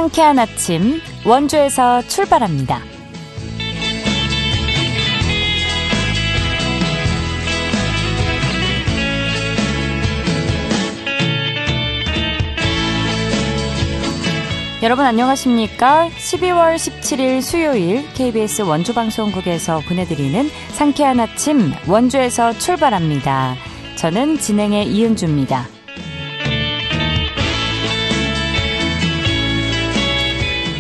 상쾌한 아침 원주에서 출발합니다. 여러분 안녕하십니까? 12월 17일 수요일 KBS 원주방송국에서 보내드리는 상쾌한 아침 원주에서 출발합니다. 저는 진행의 이은주입니다.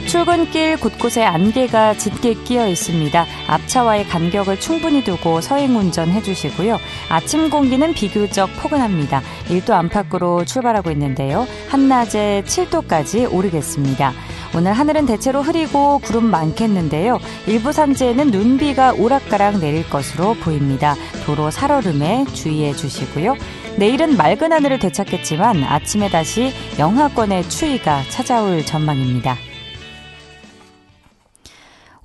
출근길 곳곳에 안개가 짙게 끼어 있습니다. 앞차와의 간격을 충분히 두고 서행 운전해 주시고요. 아침 공기는 비교적 포근합니다. 1도 안팎으로 출발하고 있는데요. 한낮에 7도까지 오르겠습니다. 오늘 하늘은 대체로 흐리고 구름 많겠는데요. 일부 산지에는 눈비가 오락가락 내릴 것으로 보입니다. 도로 살얼음에 주의해 주시고요. 내일은 맑은 하늘을 되찾겠지만 아침에 다시 영하권의 추위가 찾아올 전망입니다.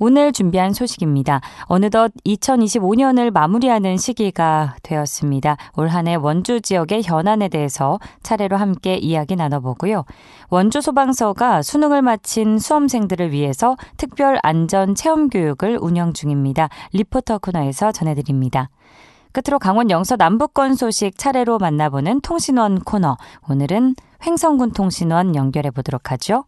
오늘 준비한 소식입니다. 어느덧 2025년을 마무리하는 시기가 되었습니다. 올 한 해 원주 지역의 현안에 대해서 차례로 함께 이야기 나눠보고요. 원주 소방서가 수능을 마친 수험생들을 위해서 특별 안전 체험 교육을 운영 중입니다. 리포터 코너에서 전해드립니다. 끝으로 강원 영서 남부권 소식 차례로 만나보는 통신원 코너. 오늘은 횡성군 통신원 연결해 보도록 하죠.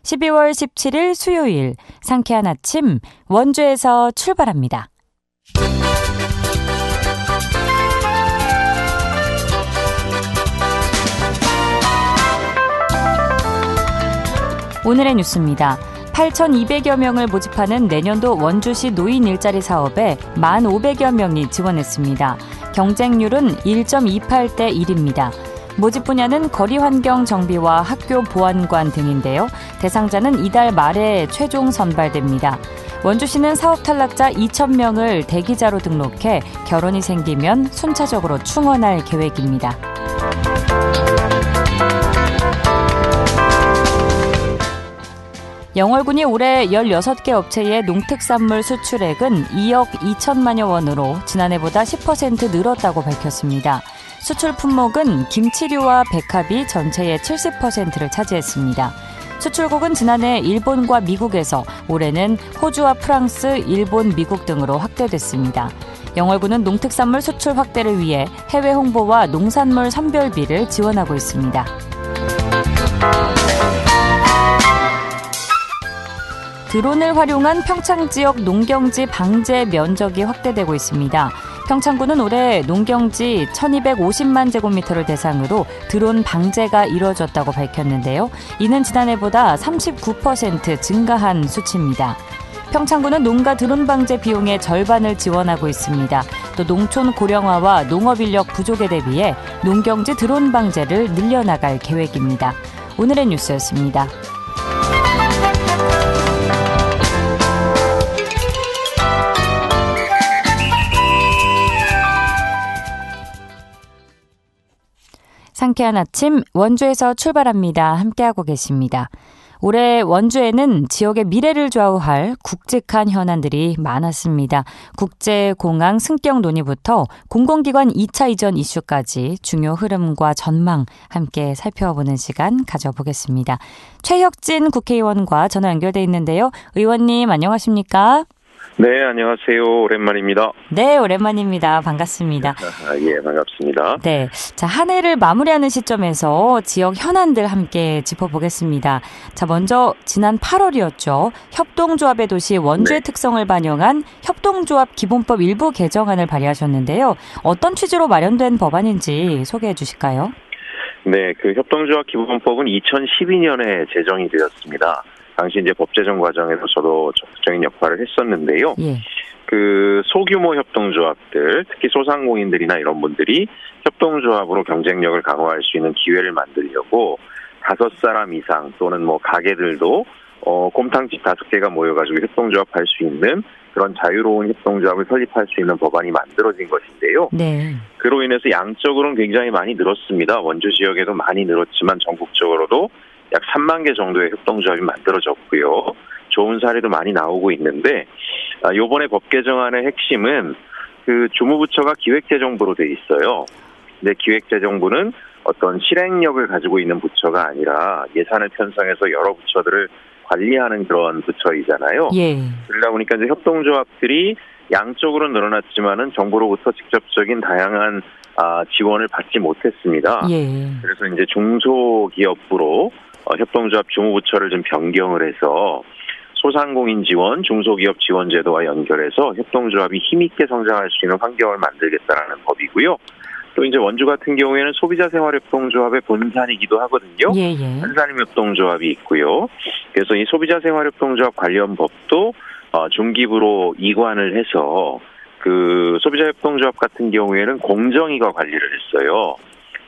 12월 17일 수요일 상쾌한 아침 원주에서 출발합니다. 오늘의 뉴스입니다. 8,200여 명을 모집하는 내년도 원주시 노인 일자리 사업에 1,500여 명이 지원했습니다. 경쟁률은 1.28대 1입니다. 모집 분야는 거리환경 정비와 학교 보안관 등인데요. 대상자는 이달 말에 최종 선발됩니다. 원주시는 사업 탈락자 2,000명을 대기자로 등록해 결혼이 생기면 순차적으로 충원할 계획입니다. 영월군이 올해 16개 업체의 농특산물 수출액은 2억 2천만여 원으로 지난해보다 10% 늘었다고 밝혔습니다. 수출 품목은 김치류와 백합이 전체의 70%를 차지했습니다. 수출국은 지난해 일본과 미국에서 올해는 호주와 프랑스, 일본, 미국 등으로 확대됐습니다. 영월군은 농특산물 수출 확대를 위해 해외 홍보와 농산물 선별비를 지원하고 있습니다. 드론을 활용한 평창 지역 농경지 방제 면적이 확대되고 있습니다. 평창군은 올해 농경지 1,250만 제곱미터를 대상으로 드론 방제가 이루어졌다고 밝혔는데요. 이는 지난해보다 39% 증가한 수치입니다. 평창군은 농가 드론 방제 비용의 절반을 지원하고 있습니다. 또 농촌 고령화와 농업인력 부족에 대비해 농경지 드론 방제를 늘려나갈 계획입니다. 오늘의 뉴스였습니다. 상쾌한 아침 원주에서 출발합니다. 함께하고 계십니다. 올해 원주에는 지역의 미래를 좌우할 굵직한 현안들이 많았습니다. 국제공항 승격 논의부터 공공기관 2차 이전 이슈까지 중요 흐름과 전망 함께 살펴보는 시간 가져보겠습니다. 최혁진 국회의원과 전화 연결돼 있는데요. 의원님 안녕하십니까? 네, 안녕하세요. 오랜만입니다. 네, 오랜만입니다. 반갑습니다. 예, 반갑습니다. 네, 자, 한 해를 마무리하는 시점에서 지역 현안들 함께 짚어보겠습니다. 자, 먼저 지난 8월이었죠. 협동조합의 도시 원주의 특성을 반영한 협동조합 기본법 일부 개정안을 발의하셨는데요. 어떤 취지로 마련된 법안인지 소개해 주실까요? 네, 그 협동조합 기본법은 2012년에 제정이 되었습니다. 당시 이제 법 제정 과정에서 저도 적극적인 역할을 했었는데요. 예. 그 소규모 협동조합들, 특히 소상공인들이나 이런 분들이 협동조합으로 경쟁력을 강화할 수 있는 기회를 만들려고 5사람 이상 또는 뭐 가게들도 곰탕집 5개가 모여가지고 협동조합 할 수 있는 그런 자유로운 협동조합을 설립할 수 있는 법안이 만들어진 것인데요. 네. 그로 인해서 양적으로는 굉장히 많이 늘었습니다. 원주 지역에도 많이 늘었지만 전국적으로도 약 3만 개 정도의 협동조합이 만들어졌고요. 좋은 사례도 많이 나오고 있는데 이번에 법 개정안의 핵심은 그 주무부처가 기획재정부로 돼 있어요. 근데 기획재정부는 어떤 실행력을 가지고 있는 부처가 아니라 예산을 편성해서 여러 부처들을 관리하는 그런 부처이잖아요. 예. 그러다 보니까 이제 협동조합들이 양쪽으로 늘어났지만은 정부로부터 직접적인 다양한 지원을 받지 못했습니다. 예. 그래서 이제 중소기업부로 협동조합 주무부처를 좀 변경을 해서 소상공인 지원, 중소기업 지원 제도와 연결해서 협동조합이 힘있게 성장할 수 있는 환경을 만들겠다라는 법이고요. 또 이제 원주 같은 경우에는 소비자생활협동조합의 본산이기도 하거든요. 예. 한산임협동조합이 있고요. 그래서 이 소비자생활협동조합 관련 법도 중기부로 이관을 해서 그 소비자협동조합 같은 경우에는 공정위가 관리를 했어요.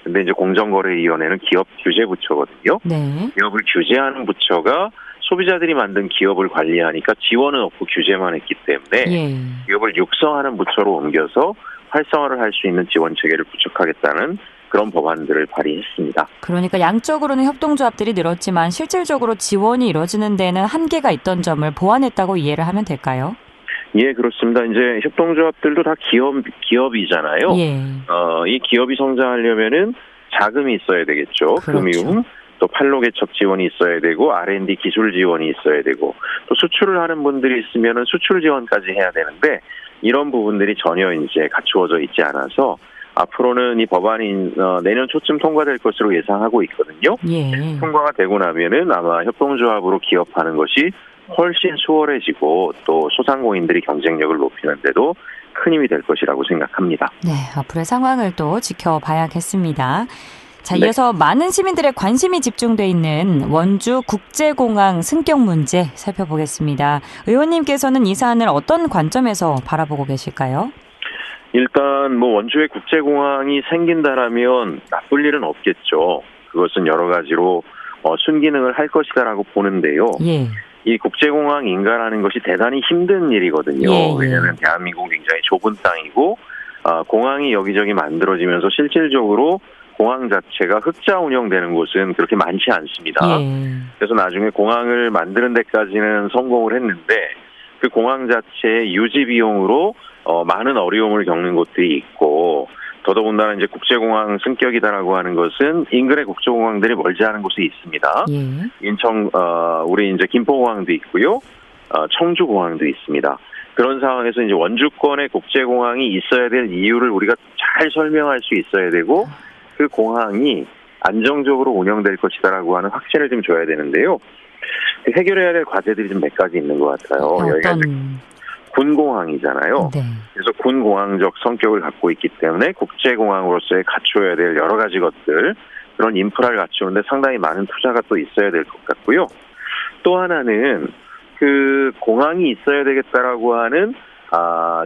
근데 이제 공정거래위원회는 기업규제부처거든요. 네. 기업을 규제하는 부처가 소비자들이 만든 기업을 관리하니까 지원은 없고 규제만 했기 때문에 예. 기업을 육성하는 부처로 옮겨서 활성화를 할 수 있는 지원 체계를 구축하겠다는 그런 법안들을 발의했습니다. 그러니까 양쪽으로는 협동조합들이 늘었지만 실질적으로 지원이 이루어지는 데는 한계가 있던 점을 보완했다고 이해를 하면 될까요? 예, 그렇습니다. 이제 협동조합들도 다 기업이잖아요. 예. 이 기업이 성장하려면은 자금이 있어야 되겠죠. 그렇죠. 금융, 또 판로 개척 지원이 있어야 되고 R&D 기술 지원이 있어야 되고 또 수출을 하는 분들이 있으면은 수출 지원까지 해야 되는데 이런 부분들이 전혀 이제 갖추어져 있지 않아서 앞으로는 이 법안이 내년 초쯤 통과될 것으로 예상하고 있거든요. 예. 통과가 되고 나면은 아마 협동조합으로 기업하는 것이 훨씬 수월해지고 또 소상공인들이 경쟁력을 높이는 데도 큰 힘이 될 것이라고 생각합니다. 네, 앞으로의 상황을 또 지켜봐야겠습니다. 자, 네. 이어서 많은 시민들의 관심이 집중돼 있는 원주 국제공항 승격 문제 살펴보겠습니다. 의원님께서는 이 사안을 어떤 관점에서 바라보고 계실까요? 일단 뭐 원주에 국제공항이 생긴다라면 나쁠 일은 없겠죠. 그것은 여러 가지로 순기능을 할 것이다라고 보는데요. 예. 이 국제공항 인가라는 것이 대단히 힘든 일이거든요. 예. 왜냐하면 대한민국은 굉장히 좁은 땅이고 공항이 여기저기 만들어지면서 실질적으로 공항 자체가 흑자 운영되는 곳은 그렇게 많지 않습니다. 예. 그래서 나중에 공항을 만드는 데까지는 성공을 했는데 그 공항 자체의 유지 비용으로 많은 어려움을 겪는 곳들이 있고 더더군다나 이제 국제공항 승격이다라고 하는 것은 인근의 국제공항들이 멀지 않은 곳에 있습니다. 예. 인천 우리 이제 김포공항도 있고요, 청주공항도 있습니다. 그런 상황에서 이제 원주권의 국제공항이 있어야 될 이유를 우리가 잘 설명할 수 있어야 되고 그 공항이 안정적으로 운영될 것이다라고 하는 확신을 좀 줘야 되는데요. 해결해야 될 과제들이 좀 몇 가지 있는 것 같아요. 여기가 이제 군공항이잖아요. 네. 그래서 군공항적 성격을 갖고 있기 때문에 국제공항으로서의 갖춰야 될 여러 가지 것들, 그런 인프라를 갖추는데 상당히 많은 투자가 또 있어야 될 것 같고요. 또 하나는 그 공항이 있어야 되겠다라고 하는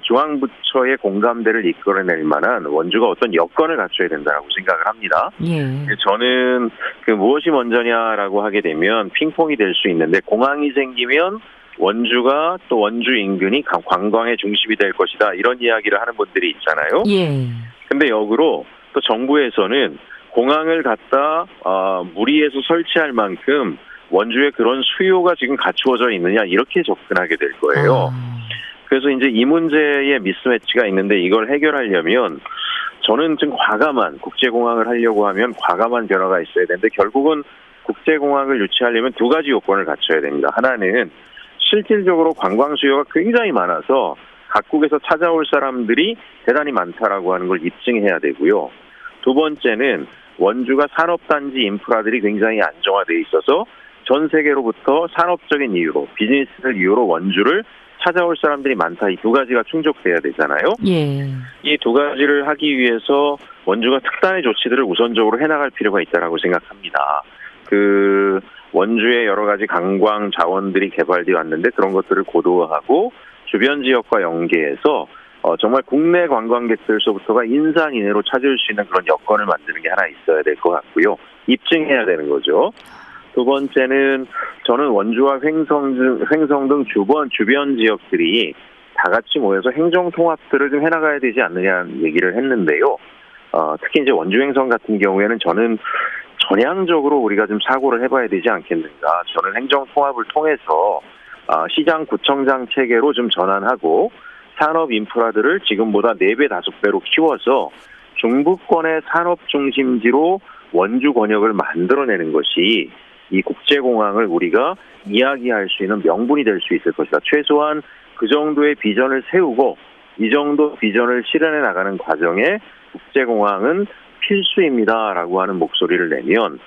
중앙부처의 공감대를 이끌어낼 만한 원주가 어떤 여건을 갖춰야 된다고 생각을 합니다. 예. 저는 그 무엇이 먼저냐라고 하게 되면 핑퐁이 될 수 있는데 공항이 생기면 원주가 또 원주 인근이 관광의 중심이 될 것이다 이런 이야기를 하는 분들이 있잖아요. 예. 근데 역으로 또 정부에서는 공항을 갖다 무리해서 설치할 만큼 원주에 그런 수요가 지금 갖추어져 있느냐 이렇게 접근하게 될 거예요. 그래서 이제 이 문제에 미스매치가 있는데 이걸 해결하려면 저는 좀 과감한 국제공항을 하려고 하면 과감한 변화가 있어야 되는데 결국은 국제공항을 유치하려면 두 가지 요건을 갖춰야 됩니다. 하나는 실질적으로 관광 수요가 굉장히 많아서 각국에서 찾아올 사람들이 대단히 많다라고 하는 걸 입증해야 되고요. 두 번째는 원주가 산업단지 인프라들이 굉장히 안정화되어 있어서 전 세계로부터 산업적인 이유로 비즈니스를 이유로 원주를 찾아올 사람들이 많다. 이 두 가지가 충족돼야 되잖아요. 예. 이 두 가지를 하기 위해서 원주가 특단의 조치들을 우선적으로 해나갈 필요가 있다고 생각합니다. 그 원주의 여러 가지 관광 자원들이 개발되어 왔는데 그런 것들을 고도화하고 주변 지역과 연계해서 정말 국내 관광객들로부터가 인산인해로 찾을 수 있는 그런 여건을 만드는 게 하나 있어야 될 것 같고요. 입증해야 되는 거죠. 두 번째는 저는 원주와 횡성 등 주변 지역들이 다 같이 모여서 행정 통합들을 좀 해나가야 되지 않느냐는 얘기를 했는데요. 특히 이제 원주 횡성 같은 경우에는 저는 전향적으로 우리가 좀 사고를 해봐야 되지 않겠는가. 저는 행정 통합을 통해서 시장 구청장 체계로 좀 전환하고 산업 인프라들을 지금보다 4배, 5배로 키워서 중부권의 산업 중심지로 원주 권역을 만들어내는 것이 이 국제공항을 우리가 이야기할 수 있는 명분이 될 수 있을 것이다. 최소한 그 정도의 비전을 세우고 이 정도 비전을 실현해 나가는 과정에 국제공항은 필수입니다라고 하는 목소리를 내면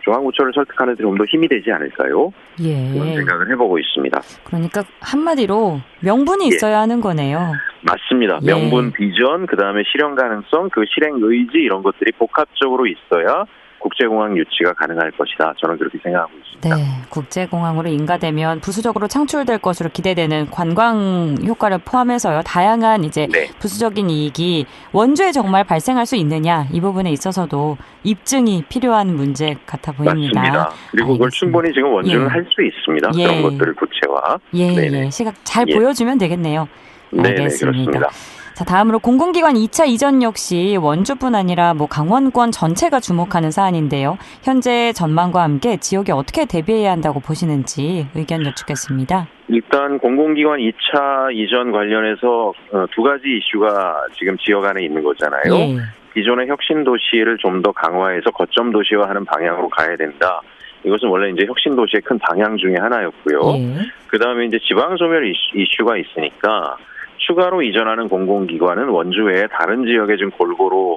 중앙구청을 설득하는 데 좀 더 힘이 되지 않을까요? 예. 그런 생각을 해보고 있습니다. 그러니까 한마디로 명분이 있어야 하는 거네요. 맞습니다. 예. 명분, 비전, 그다음에 실현 가능성, 그 실행 의지 이런 것들이 복합적으로 있어야 국제공항 유치가 가능할 것이다. 저는 그렇게 생각하고 있습니다. 네, 국제공항으로 인가되면 부수적으로 창출될 것으로 기대되는 관광 효과를 포함해서요. 다양한 이제 네. 부수적인 이익이 원주에 정말 발생할 수 있느냐 이 부분에 있어서도 입증이 필요한 문제 같아 보입니다. 맞습니다. 그리고 그걸 알겠습니다. 충분히 지금 원주는 예. 할 수 있습니다. 예. 그런 것들을 구체화. 예, 네네. 예, 시각 잘 예. 보여주면 되겠네요. 네네, 알겠습니다. 그렇습니다. 자, 다음으로 공공기관 2차 이전 역시 원주뿐 아니라 강원권 전체가 주목하는 사안인데요. 현재 전망과 함께 지역이 어떻게 대비해야 한다고 보시는지 의견 여쭙겠습니다. 일단 공공기관 2차 이전 관련해서 두 가지 이슈가 지금 지역 안에 있는 거잖아요. 예. 기존의 혁신 도시를 좀 더 강화해서 거점 도시화하는 방향으로 가야 된다. 이것은 원래 이제 혁신 도시의 큰 방향 중에 하나였고요. 예. 그다음에 이제 지방 소멸 이슈가 있으니까 추가로 이전하는 공공기관은 원주 외에 다른 지역에 좀 골고루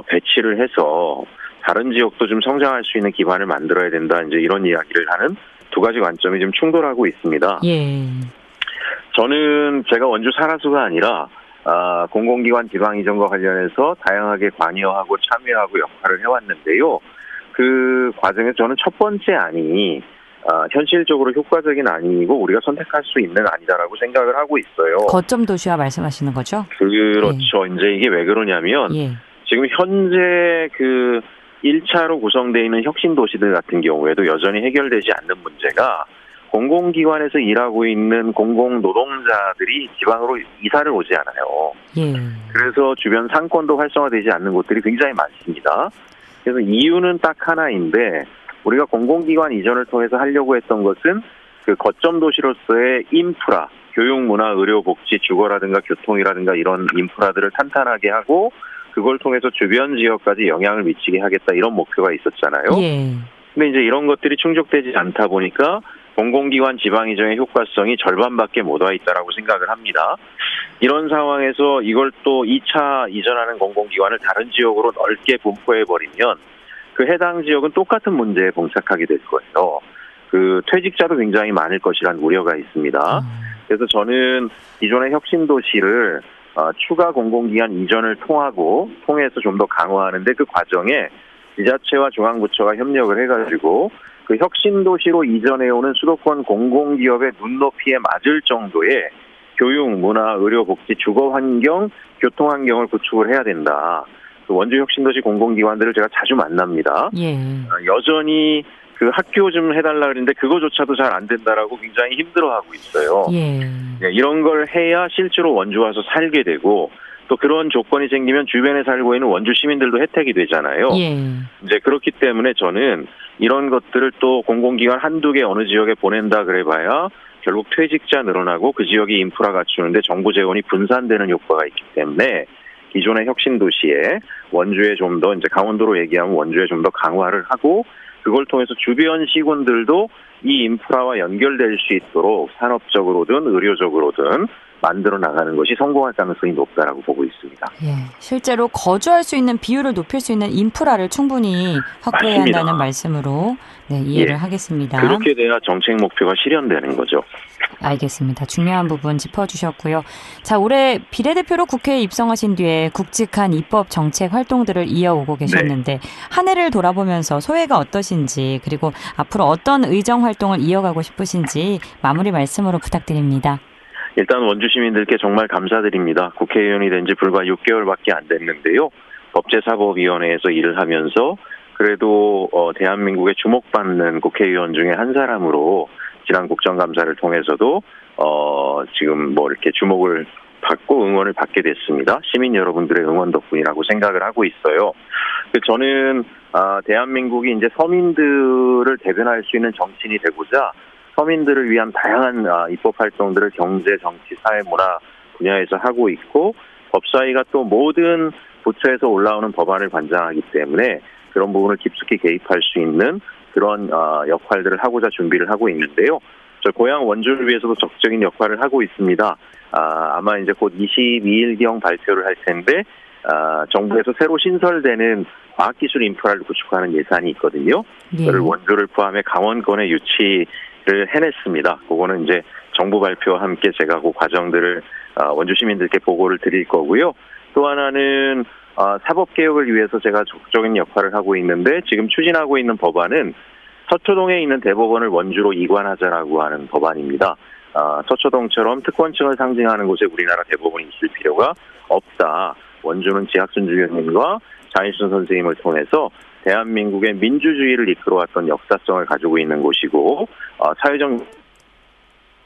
배치를 해서 다른 지역도 좀 성장할 수 있는 기반을 만들어야 된다. 이제 이런 이야기를 하는 두 가지 관점이 좀 충돌하고 있습니다. 예. 저는 제가 원주 살아수가 아니라 공공기관 지방 이전과 관련해서 다양하게 관여하고 참여하고 역할을 해왔는데요. 그 과정에서 저는 첫 번째 안이 현실적으로 효과적인 안이고 우리가 선택할 수 있는 안이다라고 생각을 하고 있어요. 거점 도시화 말씀하시는 거죠? 그렇죠. 이제 이게 왜 그러냐면 예. 지금 현재 그 1차로 구성되어 있는 혁신 도시들 같은 경우에도 여전히 해결되지 않는 문제가 공공기관에서 일하고 있는 공공노동자들이 지방으로 이사를 오지 않아요. 예. 그래서 주변 상권도 활성화되지 않는 곳들이 굉장히 많습니다. 그래서 이유는 딱 하나인데 우리가 공공기관 이전을 통해서 하려고 했던 것은 그 거점 도시로서의 인프라, 교육, 문화, 의료, 복지, 주거라든가 교통이라든가 이런 인프라들을 탄탄하게 하고 그걸 통해서 주변 지역까지 영향을 미치게 하겠다 이런 목표가 있었잖아요. 예. 근데 이제 이런 것들이 충족되지 않다 보니까 공공기관 지방 이전의 효과성이 절반밖에 못 와 있다라고 생각을 합니다. 이런 상황에서 이걸 또 2차 이전하는 공공기관을 다른 지역으로 넓게 분포해버리면 그 해당 지역은 똑같은 문제에 봉착하게 될 거예요. 그 퇴직자도 굉장히 많을 것이라는 우려가 있습니다. 그래서 저는 기존의 혁신 도시를 추가 공공기관 이전을 통해서 좀 더 강화하는데 그 과정에 지자체와 중앙부처가 협력을 해가지고 그 혁신 도시로 이전해오는 수도권 공공기업의 눈높이에 맞을 정도의 교육, 문화, 의료, 복지, 주거 환경, 교통 환경을 구축을 해야 된다. 그 원주 혁신도시 공공기관들을 제가 자주 만납니다. 예. 여전히 그 학교 좀 해달라 그랬는데 그거조차도 잘 안 된다라고 굉장히 힘들어하고 있어요. 예. 이런 걸 해야 실제로 원주 와서 살게 되고 또 그런 조건이 생기면 주변에 살고 있는 원주 시민들도 혜택이 되잖아요. 예. 이제 그렇기 때문에 저는 이런 것들을 또 공공기관 한두 개 어느 지역에 보낸다 그래봐야 결국 퇴직자 늘어나고 그 지역이 인프라 갖추는데 정부 재원이 분산되는 효과가 있기 때문에 기존의 혁신 도시에 원주에 좀 더 이제 강원도로 얘기하면 원주에 좀 더 강화를 하고 그걸 통해서 주변 시군들도 이 인프라와 연결될 수 있도록 산업적으로든 의료적으로든 만들어 나가는 것이 성공할 가능성이 높다라고 보고 있습니다. 예, 실제로 거주할 수 있는 비율을 높일 수 있는 인프라를 충분히 확보해야 맞습니다. 한다는 말씀으로 이해를 예. 하겠습니다. 그렇게 돼야 정책 목표가 실현되는 거죠. 알겠습니다. 중요한 부분 짚어주셨고요. 자, 올해 비례대표로 국회에 입성하신 뒤에 굵직한 입법 정책 활동들을 이어오고 계셨는데 한 해를 돌아보면서 소회가 어떠신지 그리고 앞으로 어떤 의정 활동을 이어가고 싶으신지 마무리 말씀으로 부탁드립니다. 일단 원주 시민들께 정말 감사드립니다. 국회의원이 된 지 불과 6개월밖에 안 됐는데요. 법제사법위원회에서 일을 하면서 그래도 대한민국의 주목받는 국회의원 중에 한 사람으로 지난 국정감사를 통해서도 지금 이렇게 주목을 받고 응원을 받게 됐습니다. 시민 여러분들의 응원 덕분이라고 생각을 하고 있어요. 저는 대한민국이 이제 서민들을 대변할 수 있는 정치인이 되고자 서민들을 위한 다양한 입법 활동들을 경제, 정치, 사회, 문화 분야에서 하고 있고 법사위가 또 모든 부처에서 올라오는 법안을 관장하기 때문에 그런 부분을 깊숙이 개입할 수 있는 그런 역할들을 하고자 준비를 하고 있는데요. 저 고향 원주를 위해서도 적극적인 역할을 하고 있습니다. 아마 이제 곧 22일경 발표를 할 텐데 정부에서 새로 신설되는 과학기술 인프라를 구축하는 예산이 있거든요. 그걸 원주를 포함해 강원권에 유치를 해냈습니다. 그거는 이제 정부 발표와 함께 제가 그 과정들을 원주 시민들께 보고를 드릴 거고요. 또 하나는 사법개혁을 위해서 제가 적극적인 역할을 하고 있는데 지금 추진하고 있는 법안은 서초동에 있는 대법원을 원주로 이관하자라고 하는 법안입니다. 서초동처럼 특권층을 상징하는 곳에 우리나라 대법원이 있을 필요가 없다. 원주는 지학순 주교님과 장일순 선생님을 통해서 대한민국의 민주주의를 이끌어왔던 역사성을 가지고 있는 곳이고 사회적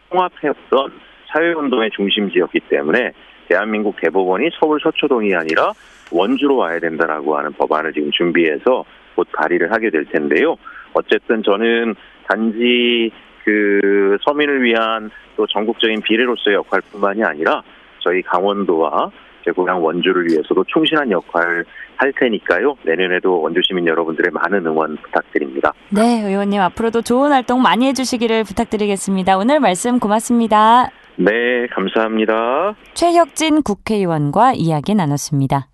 통합해왔던 사회운동의 중심지였기 때문에 대한민국 대법원이 서울 서초동이 아니라 원주로 와야 된다라고 하는 법안을 지금 준비해서 곧 발의를 하게 될 텐데요. 어쨌든 저는 단지 그 서민을 위한 또 전국적인 비례로서의 역할뿐만이 아니라 저희 강원도와 제 고향 원주를 위해서도 충실한 역할을 할 테니까요. 내년에도 원주 시민 여러분들의 많은 응원 부탁드립니다. 네, 의원님 앞으로도 좋은 활동 많이 해주시기를 부탁드리겠습니다. 오늘 말씀 고맙습니다. 네, 감사합니다. 최혁진 국회의원과 이야기 나눴습니다.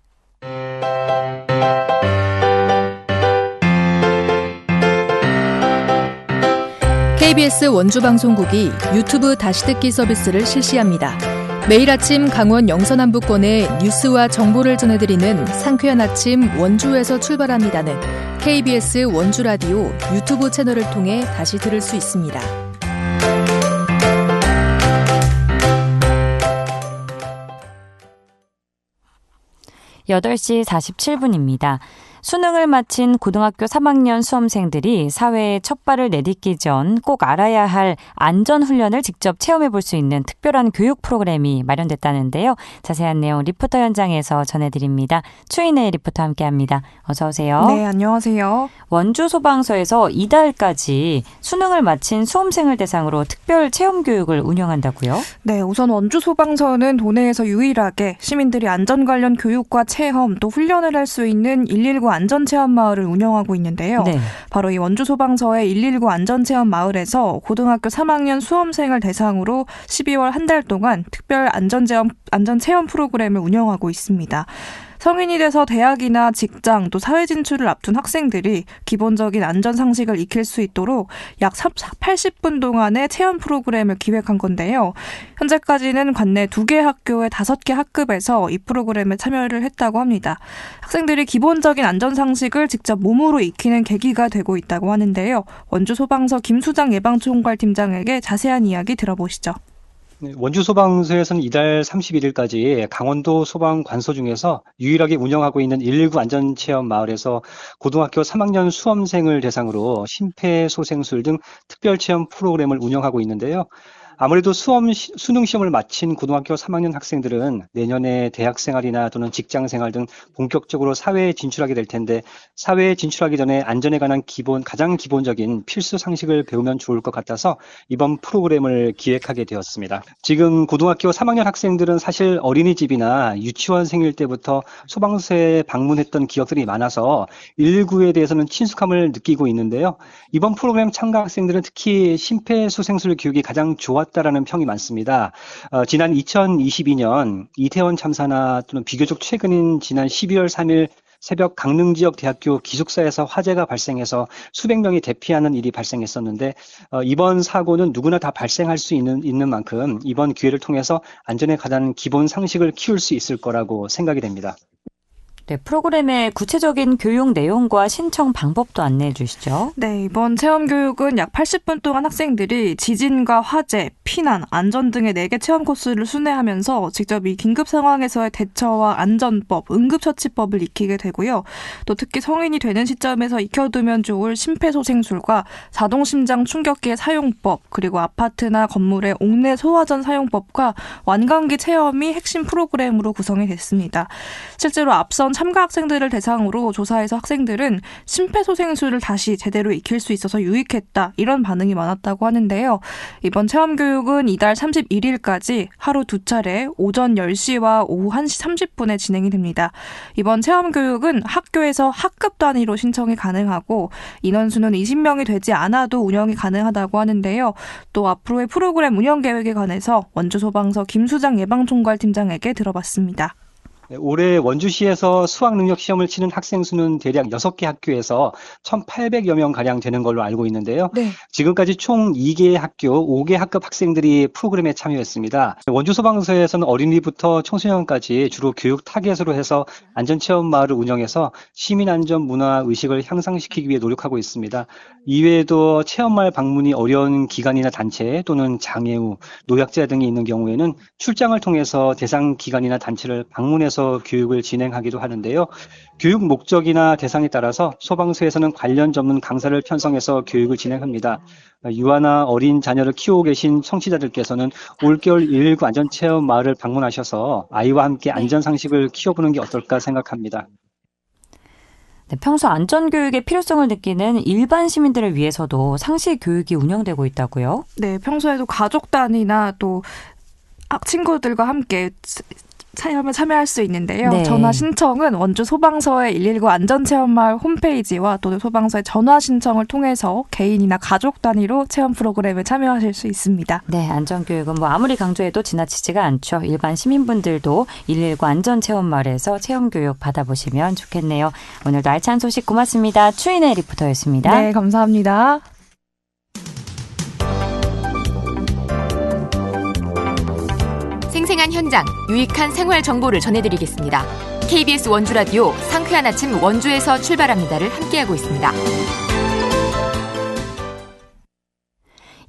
KBS 원주방송국이 유튜브 다시 듣기 서비스를 실시합니다. 매일 아침 강원 영서남부권의 뉴스와 정보를 전해드리는 상쾌한 아침 원주에서 출발합니다는 KBS 원주라디오 유튜브 채널을 통해 다시 들을 수 있습니다. (8시 47분입니다) 수능을 마친 고등학교 3학년 수험생들이 사회에 첫 발을 내딛기 전 꼭 알아야 할 안전훈련을 직접 체험해볼 수 있는 특별한 교육 프로그램이 마련됐다는데요. 자세한 내용 리포터 현장에서 전해드립니다. 추인혜 리포터 함께합니다. 어서 오세요. 네, 안녕하세요. 원주 소방서에서 이달까지 수능을 마친 수험생을 대상으로 특별 체험 교육을 운영한다고요? 네, 우선 원주 소방서는 도내에서 유일하게 시민들이 안전 관련 교육과 체험 또 훈련을 할 수 있는 119 안전체험 마을을 운영하고 있는데요. 네. 바로 이 원주 소방서의 119 안전체험 마을에서 고등학교 3학년 수험생을 대상으로 12월 한 달 동안 특별 안전체험 프로그램을 운영하고 있습니다. 성인이 돼서 대학이나 직장 또 사회 진출을 앞둔 학생들이 기본적인 안전 상식을 익힐 수 있도록 약 80분 동안의 체험 프로그램을 기획한 건데요. 현재까지는 관내 2개 학교의 5개 학급에서 이 프로그램에 참여를 했다고 합니다. 학생들이 기본적인 안전 상식을 직접 몸으로 익히는 계기가 되고 있다고 하는데요. 원주 소방서 김수장 예방총괄팀장에게 자세한 이야기 들어보시죠. 원주 소방서에서는 이달 31일까지 강원도 소방관서 중에서 유일하게 운영하고 있는 119 안전체험 마을에서 고등학교 3학년 수험생을 대상으로 심폐소생술 등 특별체험 프로그램을 운영하고 있는데요. 아무래도 수능 시험을 마친 고등학교 3학년 학생들은 내년에 대학생활이나 또는 직장생활 등 본격적으로 사회에 진출하게 될 텐데 사회에 진출하기 전에 안전에 관한 가장 기본적인 필수 상식을 배우면 좋을 것 같아서 이번 프로그램을 기획하게 되었습니다. 지금 고등학교 3학년 학생들은 사실 어린이집이나 유치원생일 때부터 소방서에 방문했던 기억들이 많아서 119에 대해서는 친숙함을 느끼고 있는데요. 이번 프로그램 참가 학생들은 특히 심폐소생술 교육이 가장 좋았다라는 평이 많습니다. 지난 2022년 이태원 참사나 또는 비교적 최근인 지난 12월 3일 새벽 강릉 지역 대학교 기숙사에서 화재가 발생해서 수백 명이 대피하는 일이 발생했었는데 이번 사고는 누구나 다 발생할 수 있는 만큼 이번 기회를 통해서 안전에 관한 기본 상식을 키울 수 있을 거라고 생각이 됩니다. 네, 프로그램의 구체적인 교육 내용과 신청 방법도 안내해 주시죠. 네, 이번 체험 교육은 약 80분 동안 학생들이 지진과 화재, 피난, 안전 등의 4개 체험 코스를 순회하면서 직접 이 긴급 상황에서의 대처와 안전법, 응급처치법을 익히게 되고요. 또 특히 성인이 되는 시점에서 익혀두면 좋을 심폐소생술과 자동심장 충격기의 사용법, 그리고 아파트나 건물의 옥내 소화전 사용법과 완강기 체험이 핵심 프로그램으로 구성이 됐습니다. 실제로 앞선 참가 학생들을 대상으로 조사해서 학생들은 심폐소생술을 다시 제대로 익힐 수 있어서 유익했다. 이런 반응이 많았다고 하는데요. 이번 체험교육은 이달 31일까지 하루 2차례 오전 10시와 오후 1시 30분에 진행이 됩니다. 이번 체험교육은 학교에서 학급 단위로 신청이 가능하고 인원수는 20명이 되지 않아도 운영이 가능하다고 하는데요. 또 앞으로의 프로그램 운영 계획에 관해서 원주소방서 김수장 예방총괄팀장에게 들어봤습니다. 올해 원주시에서 수학능력 시험을 치는 학생 수는 대략 6개 학교에서 1,800여 명가량 되는 걸로 알고 있는데요. 네. 지금까지 총 2개 학교, 5개 학급 학생들이 프로그램에 참여했습니다. 원주소방서에서는 어린이부터 청소년까지 주로 교육 타겟으로 해서 안전체험마을을 운영해서 시민안전 문화 의식을 향상시키기 위해 노력하고 있습니다. 이외에도 체험마을 방문이 어려운 기관이나 단체 또는 장애우, 노약자 등이 있는 경우에는 출장을 통해서 대상 기관이나 단체를 방문해서 교육을 진행하기도 하는데요. 교육 목적이나 대상에 따라서 소방서에서는 관련 전문 강사를 편성해서 교육을 진행합니다. 유아나 어린 자녀를 키우고 계신 청취자들께서는 올겨울 119 안전체험 마을을 방문하셔서 아이와 함께 안전상식을 키워보는 게 어떨까 생각합니다. 네, 평소 안전교육의 필요성을 느끼는 일반 시민들을 위해서도 상시 교육이 운영되고 있다고요? 네, 평소에도 가족 단위나 또 친구들과 함께 참여할 수 있는데요. 네. 전화 신청은 원주 소방서의 119 안전체험마을 홈페이지와 또 소방서의 전화 신청을 통해서 개인이나 가족 단위로 체험 프로그램에 참여하실 수 있습니다. 네, 안전교육은 아무리 강조해도 지나치지가 않죠. 일반 시민분들도 119 안전체험마을에서 체험교육 받아보시면 좋겠네요. 오늘도 알찬 소식 고맙습니다. 추인혜 리포터였습니다. 네, 감사합니다. 생생한 현장, 유익한 생활 정보를 전해드리겠습니다. KBS 원주라디오 상쾌한 아침 원주에서 출발합니다를 함께하고 있습니다.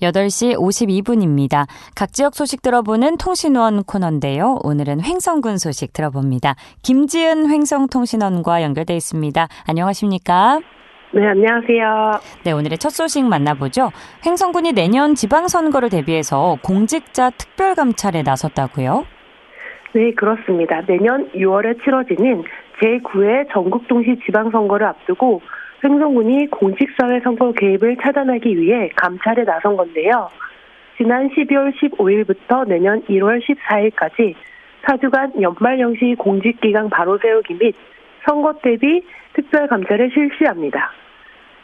8시 52분입니다. 각 지역 소식 들어보는 통신원 코너인데요. 오늘은 횡성군 소식 들어봅니다. 김지은 횡성통신원과 연결돼 있습니다. 안녕하십니까? 네, 안녕하세요. 네, 오늘의 첫 소식 만나보죠. 횡성군이 내년 지방선거를 대비해서 공직자 특별감찰에 나섰다고요? 네, 그렇습니다. 내년 6월에 치러지는 제9회 전국동시 지방선거를 앞두고 횡성군이 공직사회 선거 개입을 차단하기 위해 감찰에 나선 건데요. 지난 12월 15일부터 내년 1월 14일까지 4주간 연말연시 공직기강 바로 세우기 및 선거 대비 특별감찰을 실시합니다.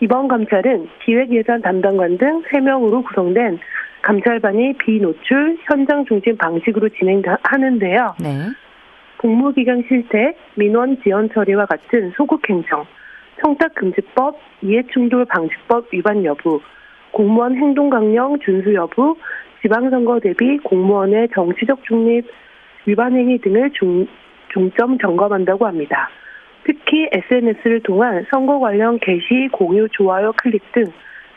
이번 감찰은 기획예산 담당관 등 3명으로 구성된 감찰반이 비노출, 현장 중심 방식으로 진행하는데요. 네. 공무기강 실태, 민원 지연 처리와 같은 소극행정, 청탁금지법, 이해충돌 방지법 위반 여부, 공무원 행동강령 준수 여부, 지방선거 대비 공무원의 정치적 중립 위반 행위 등을 중점 점검한다고 합니다. 특히 SNS를 통한 선거 관련 게시, 공유, 좋아요, 클릭 등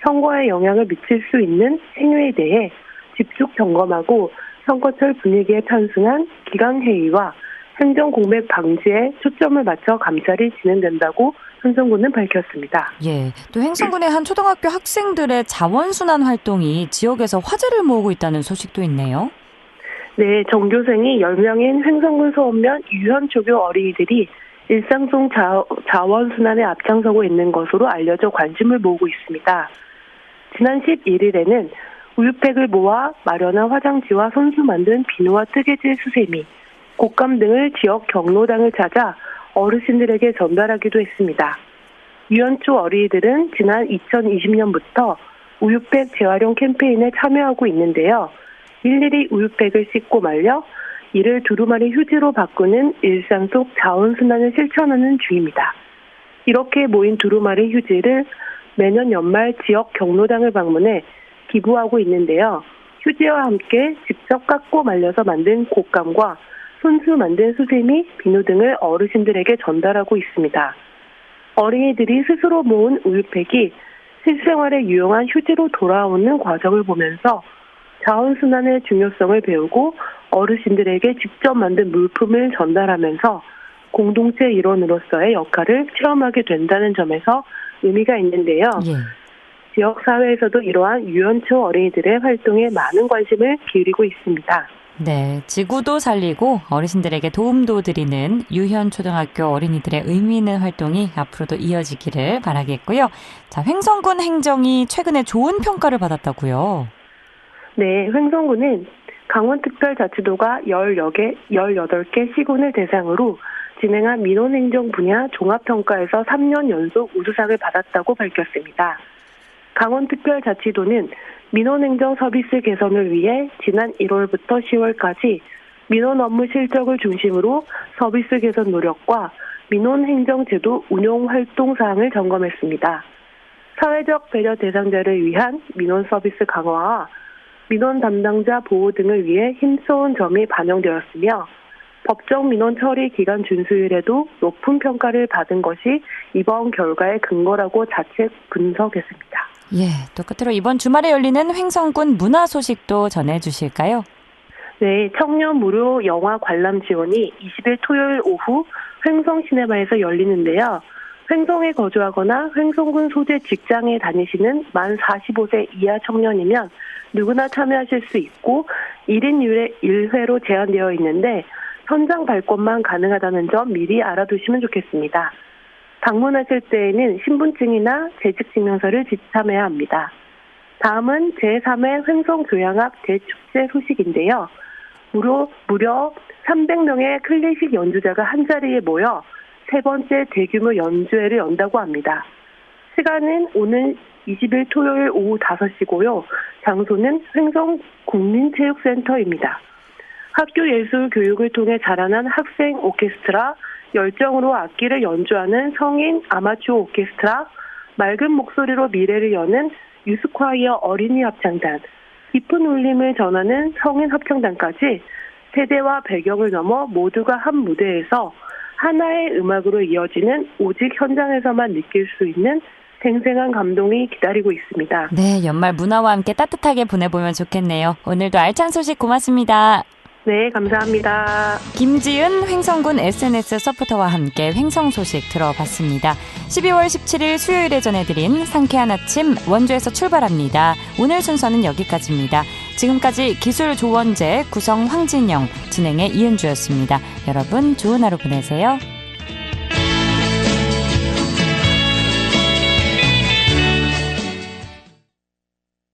선거에 영향을 미칠 수 있는 행위에 대해 집중 점검하고 선거철 분위기에 편승한 기강회의와 행정공백 방지에 초점을 맞춰 감찰이 진행된다고 횡성군은 밝혔습니다. 예, 또 횡성군의 한 초등학교 학생들의 자원순환 활동이 지역에서 화제를 모으고 있다는 소식도 있네요. 네, 전교생이 10명인 횡성군 소원면 유현초교 어린이들이 일상 속 자원순환에 앞장서고 있는 것으로 알려져 관심을 모으고 있습니다. 지난 11일에는 우유팩을 모아 마련한 화장지와 손수 만든 비누와 뜨개질 수세미, 곶감 등을 지역 경로당을 찾아 어르신들에게 전달하기도 했습니다. 유현초 어린이들은 지난 2020년부터 우유팩 재활용 캠페인에 참여하고 있는데요. 일일이 우유팩을 씻고 말려 이를 두루마리 휴지로 바꾸는 일상 속 자원순환을 실천하는 중입니다. 이렇게 모인 두루마리 휴지를 매년 연말 지역 경로당을 방문해 기부하고 있는데요. 휴지와 함께 직접 깎고 말려서 만든 곶감과 손수 만든 수세미, 비누 등을 어르신들에게 전달하고 있습니다. 어린이들이 스스로 모은 우유팩이 실생활에 유용한 휴지로 돌아오는 과정을 보면서 자원순환의 중요성을 배우고 어르신들에게 직접 만든 물품을 전달하면서 공동체 일원으로서의 역할을 체험하게 된다는 점에서 의미가 있는데요. 예. 지역사회에서도 이러한 유연초 어린이들의 활동에 많은 관심을 기울이고 있습니다. 네, 지구도 살리고 어르신들에게 도움도 드리는 유현초등학교 어린이들의 의미 있는 활동이 앞으로도 이어지기를 바라겠고요. 자, 횡성군 행정이 최근에 좋은 평가를 받았다고요? 네, 횡성군은 강원특별자치도가 18개 시군을 대상으로 진행한 민원행정 분야 종합평가에서 3년 연속 우수상을 받았다고 밝혔습니다. 강원특별자치도는 민원행정 서비스 개선을 위해 지난 1월부터 10월까지 민원 업무 실적을 중심으로 서비스 개선 노력과 민원행정제도 운용 활동 사항을 점검했습니다. 사회적 배려 대상자를 위한 민원 서비스 강화와 민원 담당자 보호 등을 위해 힘써온 점이 반영되었으며 법정 민원 처리 기간 준수율에도 높은 평가를 받은 것이 이번 결과의 근거라고 자체 분석했습니다. 예, 또 끝으로 이번 주말에 열리는 횡성군 문화 소식도 전해주실까요? 네, 청년 무료 영화 관람 지원이 20일 토요일 오후 횡성 시네마에서 열리는데요. 횡성에 거주하거나 횡성군 소재 직장에 다니시는 만 45세 이하 청년이면 누구나 참여하실 수 있고 1인 1회로 제한되어 있는데 현장 발권만 가능하다는 점 미리 알아두시면 좋겠습니다. 방문하실 때에는 신분증이나 재직증명서를 지참해야 합니다. 다음은 제3회 횡성교향악 대축제 소식인데요. 무려 300명의 클래식 연주자가 한자리에 모여 세 번째 대규모 연주회를 연다고 합니다. 시간은 오는 20일 토요일 오후 5시고요. 장소는 횡성국민체육센터입니다. 학교 예술 교육을 통해 자라난 학생 오케스트라, 열정으로 악기를 연주하는 성인 아마추어 오케스트라, 맑은 목소리로 미래를 여는 유스콰이어 어린이 합창단, 깊은 울림을 전하는 성인 합창단까지 세대와 배경을 넘어 모두가 한 무대에서 하나의 음악으로 이어지는 오직 현장에서만 느낄 수 있는 생생한 감동이 기다리고 있습니다. 네, 연말 문화와 함께 따뜻하게 보내보면 좋겠네요. 오늘도 알찬 소식 고맙습니다. 네, 감사합니다. 김지은 횡성군 SNS 서포터와 함께 횡성 소식 들어봤습니다. 12월 17일 수요일에 전해드린 상쾌한 아침 원주에서 출발합니다. 오늘 순서는 여기까지입니다. 지금까지 기술 조원재, 구성 황진영, 진행의 이은주였습니다. 여러분 좋은 하루 보내세요.